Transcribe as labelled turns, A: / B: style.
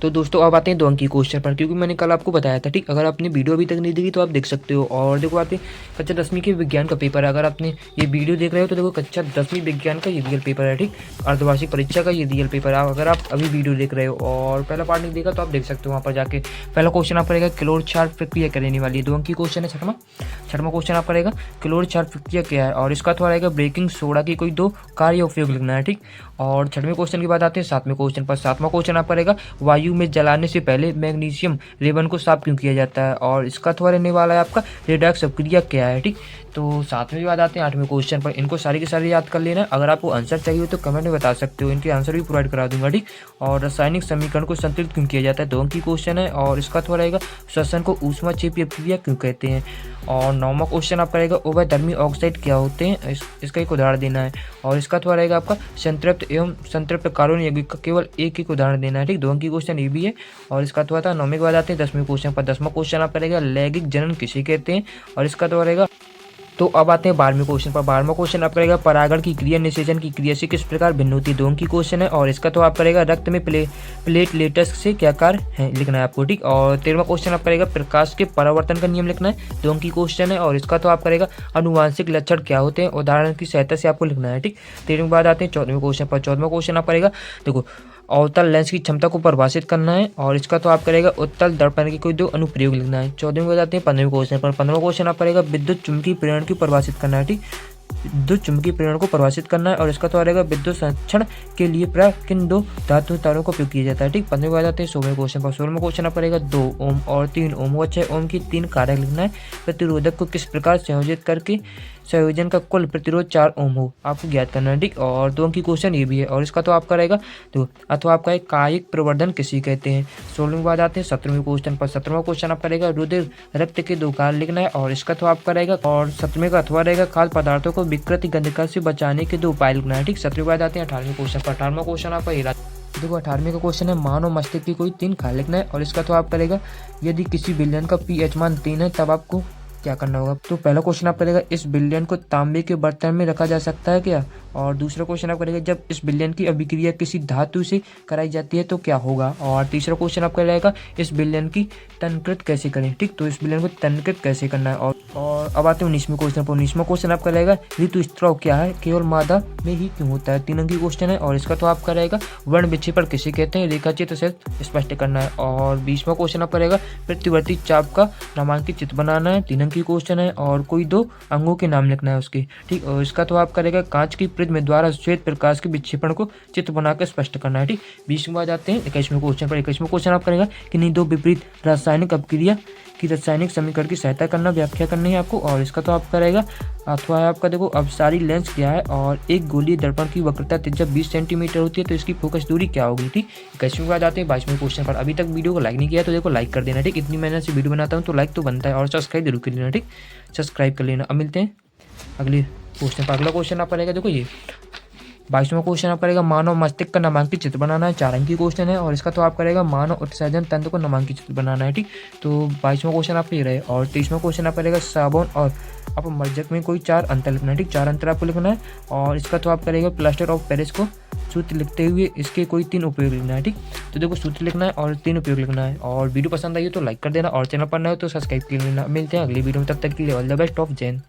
A: तो दोस्तों अब आते हैं 2 अंक की क्वेश्चन पर, क्योंकि मैंने कल आपको बताया था, ठीक। अगर आपने वीडियो अभी तक नहीं देखी तो आप देख सकते हो। और देखो आते हैं कक्षा 10वीं के विज्ञान का पेपर है। अगर आपने ये वीडियो देख रहे हो तो देखो कक्षा 10वीं विज्ञान का ये रियल पेपर है, ठीक। अर्धवार्षिक परीक्षा का ये रियल पेपर है। अगर आप अभी वीडियो देख रहे हो और पहला पार्ट नहीं देखा तो आप देख सकते हो वहाँ पर जाके। पहला क्वेश्चन आपका रहेगा क्लोर क्षार प्रक्रिया करने वाली है, 2 अंक की क्वेश्चन है। छठवां क्वेश्चन आपका रहेगा क्लोर क्षार प्रक्रिया क्या है, और इसका थोड़ा रहेगा बेकिंग सोडा की कोई 2 कार्य उपयोग लिखना है, ठीक। और 6वें क्वेश्चन की बात आते हैं 7वें क्वेश्चन पर। 7वां क्वेश्चन आपका रहेगा वायु में जलाने से पहले मैग्नीशियम रेबन को साफ क्यों किया जाता है, और इसका थोड़ा रहने वाला है आपका रेडॉक्स अपक्रिया क्या है, ठीक। तो 7वें की बात आते हैं 8वें क्वेश्चन पर। इनको सारी के सारी याद कर लेना। अगर आपको आंसर चाहिए तो कमेंट में बता सकते हो, इनके आंसर भी प्रोवाइड करा दूंगा, ठीक। और रासायनिक समीकरण को संतुलित क्यों किया जाता है, 2 अंक की क्वेश्चन है। और इसका थोड़ा रहेगा श्वसन को ऊष्माक्षेपी अपक्रिया क्यों कहते हैं। और 9वां क्वेश्चन आपका रहेगा उभयधर्मी ऑक्साइड क्या होते हैं, इसका एक उदाहरण देना है। और इसका थोड़ा रहेगा आपका संतृप्त एवं संतृप्त कार्बन यौगिक का केवल एक उदाहरण देना है, ठीक। 2 अंक की क्वेश्चन ये भी है। और इसका थोड़ा था 9वें के बाद आते हैं 10वें क्वेश्चन पर। 10वां क्वेश्चन आपका रहेगा लैंगिक जनन किसे कहते हैं, और इसका थोड़ा रहेगा। तो अब आते हैं 12वें क्वेश्चन पर। 12वां क्वेश्चन आपका रहेगा परागण की क्रिया निषेचन की क्रिया से किस प्रकार भिन्न होती है, 2 अंक की क्वेश्चन है। और इसका तो आपका रहेगा रक्त में प्लेटलेट्स से क्या कार्य है लिखना है आपको, ठीक। और 13वां क्वेश्चन आपका रहेगा प्रकाश के परावर्तन का नियम लिखना है, 2 अंक की क्वेश्चन है। और इसका तो आपका रहेगा अनुवांशिक लक्षण क्या होते हैं, उदाहरण की सहायता से आपको लिखना है, ठीक। 13वें के बाद आते हैं 14वें क्वेश्चन पर। 14वां क्वेश्चन आपका रहेगा देखो अवतल लेंस की क्षमता को परिभाषित करना है, और इसका तो आप करेगा उत्तल दर्पण के कोई 2 अनुप्रयोग लिखना है। 14वें में जाते हैं 15वें क्वेश्चन पर। 15वां क्वेश्चन आप करेगा विद्युत चुम्बकीय प्रेरण की परिभाषित करना है, ठीक। विद्युत चुम्बकीय प्रेरण को परिभाषित करना है, और इसका तो आ रहेगा विद्युत संरक्षण के लिए प्राय किन 2 धातु तारों का उपयोग किया जाता है, ठीक। 15वें में जाते हैं 16वें क्वेश्चन पर। 16वें क्वेश्चन आप करेगा 2 ओम और 3 ओम व 6 ओम की 3 कारक लिखना है। प्रतिरोधक को किस प्रकार संयोजित करके संयोजन का कुल प्रतिरोध 4 ओम हो आपको ज्ञात करना है, ठीक। और 2 अंक की क्वेश्चन ये भी है। और इसका तो आपका रहेगा तो अथवा आपका एक कायिक प्रवर्धन किसी कहते हैं। 16वें के बाद आते हैं 17वें क्वेश्चन पर। 17वां क्वेश्चन आपका रहेगा रुधिर रक्त के 2 कार्य लिखना है, और इसका तो आपका रहेगा। और 17वें का अथवा रहेगा खाद्य पदार्थों को विकृत गंधक से बचाने के 2 उपाय लिखना है, ठीक। 17वें के बाद आते हैं 18वें क्वेश्चन पर। 18वां क्वेश्चन आपका ये देखो 18वें का क्वेश्चन है मानव मस्तिष्क की कोई 3 कार्य लिखना है, और इसका तो आप करेगा यदि किसी विलयन का पीएच मान 3 है तब आपको क्या करना होगा। तो पहला क्वेश्चन आप करेगा इस बिलियन को तांबे के बर्तन में रखा जा सकता है क्या। और दूसरा क्वेश्चन आप करेगा जब इस बिलियन की अभिक्रिया किसी धातु से कराई जाती है तो क्या होगा। और तीसरा क्वेश्चन आपका रहेगा इस बिलियन की तनकृत कैसे करें, ठीक। तो इस बिलियन को तनकृत कैसे करना है। और अब आते हैं 19वें क्वेश्चन पर। 19वां क्वेश्चन आपका रहेगा ऋतुस्राव क्या है, केवल मादा में ही क्यों होता है, 3 अंक की क्वेश्चन है। और इसका तो आपका रहेगा वर्ण विक्षेपण किसे कहते हैं, रेखाचित्र से स्पष्ट करना है। और 20वां क्वेश्चन आपका रहेगा प्रतिवर्ती चाप का नामांकित चित्र बनाना है, 3 अंक की क्वेश्चन है। और कोई 2 अंगों के नाम लिखना है उसके, ठीक। और इसका तो आपका रहेगा कांच की प्रिज्म द्वारा श्वेत प्रकाश के विक्षेपण को चित्र बनाकर स्पष्ट करना है, ठीक। 20 के बाद आते हैं 21वें क्वेश्चन पर। 21वां क्वेश्चन आप करेगा कि नहीं 2 विपरीत रासायनिक अपक्रिया की रासायनिक समीकरण की सहायता करना, व्याख्या करनी है आपको। और इसका तो आपका रहेगा अथवा है आपका देखो अपसारी लेंस क्या है, और एक गोलीय दर्पण की वक्रता त्रिज्या 20 सेंटीमीटर होती है तो इसकी फोकस दूरी क्या होगी, ठीक। 21वें के बाद आते हैं 22वें क्वेश्चन पर। अभी तक वीडियो को लाइक नहीं किया तो देखो लाइक कर देना, ठीक। इतनी मेहनत से वीडियो बनाता हूँ तो लाइक तो बनता है, और सब्सक्राइब जरूर कर लेना, ठीक। सब्सक्राइब कर लेना। अब मिलते हैं अगले क्वेश्चन पर। अगला क्वेश्चन आप रहेगा देखो ये 22वां क्वेश्चन आप करेगा मानव मस्तिष्क का नामांकित चित्र बनाना है, 4 अंक की क्वेश्चन है। और इसका तो आप करेगा मानव उत्सर्जन तंत्र को नामांकित चित्र बनाना है, ठीक। तो 22वां क्वेश्चन आप ये रहे। और 23वां क्वेश्चन आप करेगा साबुन और अपमर्जक में कोई 4 अंतर लिखना है, ठीक। 4 अंतर आपको लिखना है। और इसका तो आप करेगा प्लास्टर ऑफ पेरिस को सूत्र लिखते हुए इसके कोई 3 उपयोग लिखना है, ठीक। तो देखो सूत्र लिखना है और 3 उपयोग लिखना है। और वीडियो पसंद आई हो तो लाइक कर देना, और चैनल पर नए हो तो सब्सक्राइब कर लेना। मिलते हैं अगली वीडियो में, तब तक के लिए all the best of Jain.